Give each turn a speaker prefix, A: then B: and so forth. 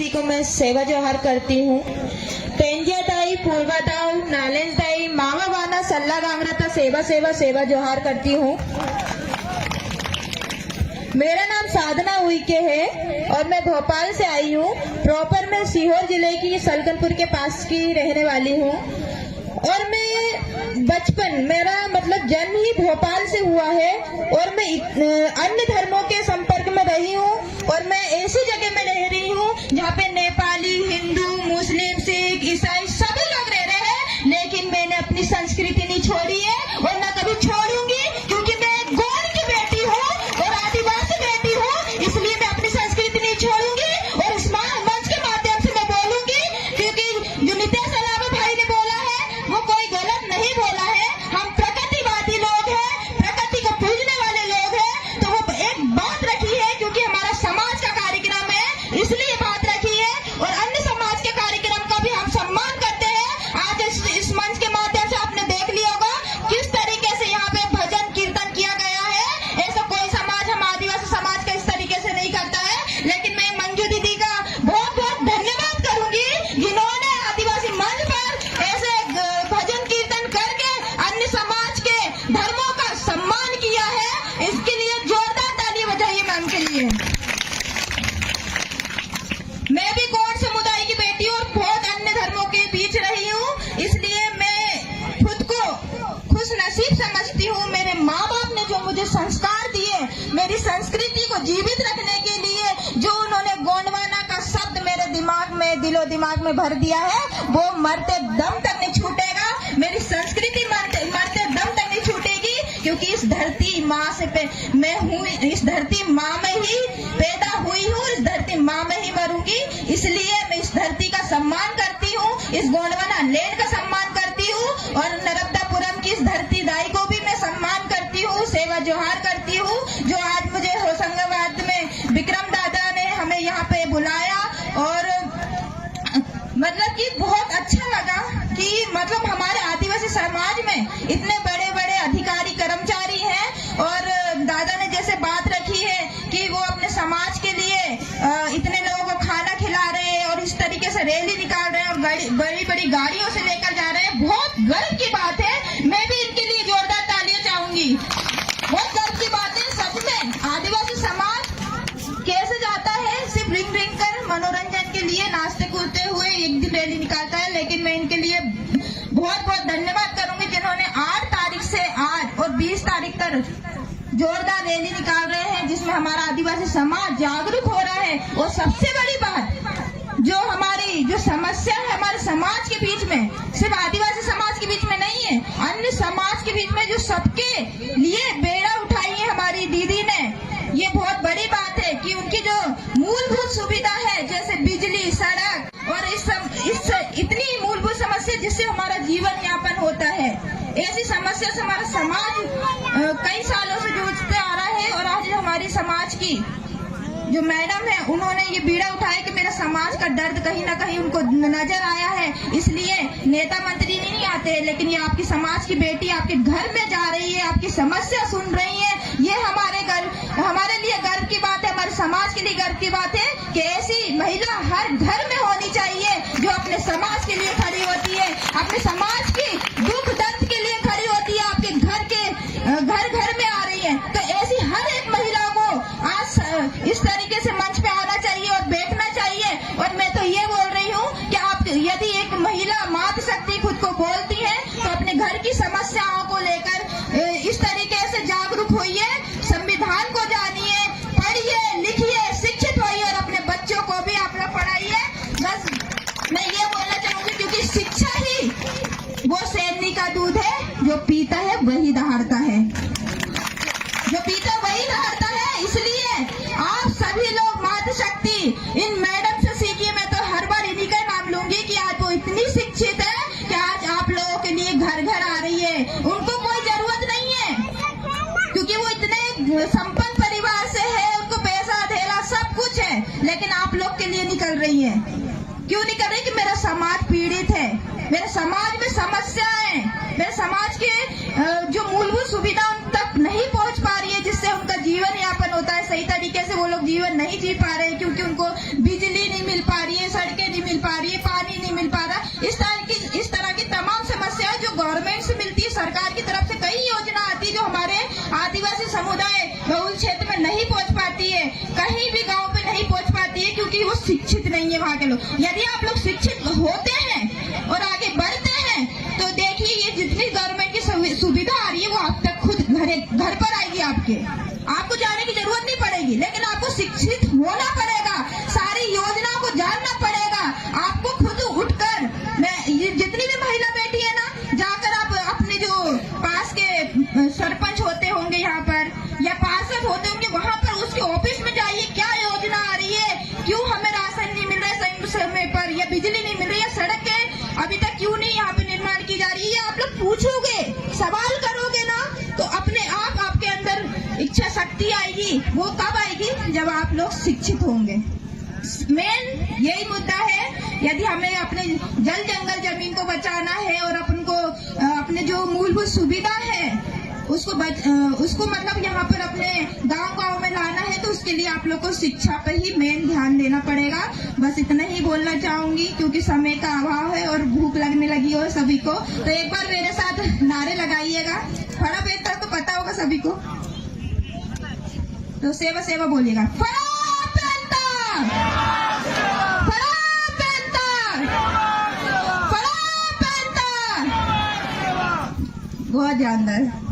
A: को मैं सेवा जोहार करती हूँ। पेंजियाताई पूर्वाताऊ नालेंजताई मामा वाना सल्ला गांगराता सेवा सेवा सेवा जोहार करती हूँ। मेरा नाम साधना उइके है और मैं भोपाल से आई हूँ। प्रॉपर मैं सीहोर जिले की सलकनपुर के पास की रहने वाली हूँ और मैं बचपन मेरा मतलब जन्म ही भोपाल से हुआ है और मैं अन्य धर्मों के संपर्क में रही हूँ और मैं ऐसी जगह में रह रही हूँ जहाँ पे नेपाली, हिंदू, मुस्लिम, सिख, ईसाई सभी लोग रह रहे हैं, लेकिन मैंने अपनी संस्कृति नहीं छोड़ी है और न कभी छोड़ूंगी, क्योंकि मैं गौड़ की बेटी हूँ और आदिवासी बेटी हूँ, इसलिए मैं अपनी संस्कृति नहीं छोड़ूंगी। और इस मंच के माध्यम से मैं बोलूंगी, क्योंकि जो नितेश अलावा भाई ने बोला है वो कोई गलत नहीं बोला है। हम प्रकृतिवादी लोग हैं, प्रकृति को पूजने वाले लोग हैं, तो वो एक बात रखी है, क्योंकि हमारा समाज का कार्यक्रम है इसलिए बात रखी है और अन्य समाज के कार्यक्रम का भी हम सम्मान करते हैं। आज इस मंच के माध्यम से आपने देख लिया होगा किस तरीके से यहाँ पे भजन कीर्तन किया गया है। ऐसा कोई समाज, हम आदिवासी समाज का इस तरीके से नहीं करता है। लेकिन मैं मंजू दीदी का बहुत बहुत धन्यवाद करूंगी, जिन्होंने आदिवासी मंच पर ऐसे भजन कीर्तन करके अन्य समाज के धर्मों का सम्मान किया है। इसके लिए जोरदार ताली बजाइए मैम के लिए। मैं भी गौड़ समुदाय की बेटी हूँ और बहुत अन्य धर्मों के बीच रही हूँ, इसलिए मैं खुद को खुश नसीब समझती हूँ। मेरे माँ बाप ने जो मुझे संस्कार दिए, मेरी संस्कृति को जीवित रखने के लिए जो उन्होंने गोंडवाना का शब्द मेरे दिमाग में, दिलो दिमाग में भर दिया है, वो मरते दम तक नहीं छूटेगा। मेरी संस्कृति मरते दम तक नहीं छूटेगी, क्योंकि इस धरती माँ से मैं हूँ, इस धरती माँ में ही पैदा हुई हूँ, इस धरती माँ में ही मरूंगी। इसलिए मैं इस धरती का सम्मान करती हूँ, इस गोंडवाना लैंड का सम्मान करती हूँ और नर्मदापुरम की इस धरती दाई को भी मैं सम्मान करती हूँ, सेवा जोहार करती हूँ। जो आज मुझे होशंगाबाद में विक्रम दादा ने हमें यहाँ पे बुलाया और मतलब कि बहुत अच्छा लगा कि मतलब हमारे आदिवासी समाज में इतने बड़े बड़े अधिकारी कर्मचारी हैं और दादा ने जैसे बात रखी है कि वो अपने समाज के लिए इतने लोगों को खाना खिला रहे हैं और इस तरीके से रैली निकाल रहे हैं और बड़ी बड़ी गाड़ियों से लेकर जा रहे हैं, बहुत गर्व की बात है। मैं भी इनके लिए जोरदार तालियां चाहूंगी। बहुत गर्व की बात है सच में। आदिवासी समाज कैसे जाता है सिर्फ रिंग रिंग कर मनोरंजन के लिए, नाचते कूदते हुए एक दिन रैली निकालता है, लेकिन मैं इनके लिए बहुत बहुत धन्यवाद करूंगी जिन्होंने 8 तारीख से आज और 20 तारीख तक जोरदार रैली निकाल रहे हैं, जिसमें हमारा आदिवासी समाज जागरूक हो रहा है। और सबसे बड़ी बात, जो हमारी जो समस्या है हमारे समाज के बीच में, सिर्फ आदिवासी समाज के बीच में नहीं है, अन्य समाज के बीच में जो सबके लिए बेड़ा उठाई है हमारी दीदी ने, ये बहुत बड़ी बात है कि उनकी जो मूलभूत सुविधा है जैसे बिजली, सड़क और इस इतनी मूलभूत समस्या जिससे हमारा जीवन यापन होता है, ऐसी समस्या से हमारा समाज कई सालों से जूझते आ रहा है। और आज हमारी समाज की जो मैडम है उन्होंने ये बीड़ा उठाया कि मेरा समाज का दर्द कहीं ना कहीं उनको नजर आया है, इसलिए नेता मंत्री नहीं आते, लेकिन ये आपकी समाज की बेटी आपके घर में जा रही है, आपकी समस्या सुन रही है। ये हमारे लिए गर्व की बात है, हमारे समाज के लिए गर्व की बात है कि ऐसी महिला हर घर में होनी चाहिए जो अपने समाज के लिए खड़ी होती है, अपने समाज की दुख दर्द के लिए खड़ी होती है, आपके घर में आ रही है। तो ऐसी हर एक महिला को आज इस तरीके से मंच पे आना चाहिए और बैठना चाहिए। और मैं तो ये बोल रही हूँ कि आप यदि एक महिला मातृशक्ति खुद को बोलती है तो अपने घर की समस्याओं को लेकर इस तरीके से जागरूक होइए, संविधान को जानिए, पढ़िए, लिखिए, शिक्षित होइए और अपने बच्चों को भी आप लोग पढ़ाइए। बस मैं ये बोलना चाहूंगी, क्योंकि शिक्षा ही वो सैनी का दूध है, जो पीता है वही दहाड़ता है, जो पीता वही दहाड़ता है। इसलिए आप सभी लोग मातृशक्ति इन मैडम से सीखिए। मैं तो हर बार इन्हीं का नाम लूंगी कि आज वो इतनी शिक्षित है कि आज आप लोगों के लिए घर घर आ रही है। उनको कोई जरूरत नहीं है, क्योंकि वो इतने संपन्न परिवार से है, उनको पैसा धेला सब कुछ है, लेकिन आप लोग के लिए निकल रही है। क्यों निकल रही? कि मेरा समाज पीड़ित है, मेरे समाज में समस्याएं, मेरे समाज के जो मूलभूत सुविधा उन तक नहीं पहुंच पा रही है, जिससे उनका जीवन यापन होता है। सही तरीके से वो लोग जीवन नहीं जी पा रहे, क्योंकि उनको बिजली नहीं मिल पा रही शिक्षित नहीं है वहाँ के लोग। यदि आप लोग शिक्षित होते हैं और आगे बढ़ते हैं तो देखिए ये जितनी गवर्नमेंट की सुविधा आ रही है वो आप तक खुद घर पर आएगी। आपको जाने की जरूरत नहीं पड़ेगी, लेकिन आपको शिक्षित होना पड़ेगा, सारी योजनाओं को जानना पड़ेगा। आपको खुद उठकर, जितनी भी महिला बैठी है ना, जाकर आप अपने जो पास के सरपंच होते होंगे यहाँ पर या पार्षद होते होंगे वहाँ पर उसके ऑफिस में जाइए, क्या योजना आ रही है, क्यों हमें राशन नहीं मिल रहा है समय पर, या बिजली नहीं मिल रही है, सड़कें अभी तक क्यों नहीं यहाँ पे निर्माण की जा रही है, आप लोग पूछोगे, सवाल करोगे ना, तो अपने आप आपके अंदर इच्छा शक्ति आएगी। वो कब आएगी? जब आप लोग शिक्षित होंगे। मेन यही मुद्दा है। यदि हमें अपने जल जंगल जमीन को बचाना है और अपन को अपने जो मूलभूत सुविधा है उसको मतलब यहाँ पर अपने गांव में लाना है, तो उसके लिए आप लोग को शिक्षा पर ही मेन ध्यान देना पड़ेगा। बस इतना ही बोलना चाहूंगी क्योंकि समय का अभाव है और भूख लगने लगी हो सभी को। तो एक बार मेरे साथ नारे लगाइएगा। फड़ा बेहतर तो पता होगा सभी को, तो सेवा सेवा बोलिएगा। बहुत जानदार।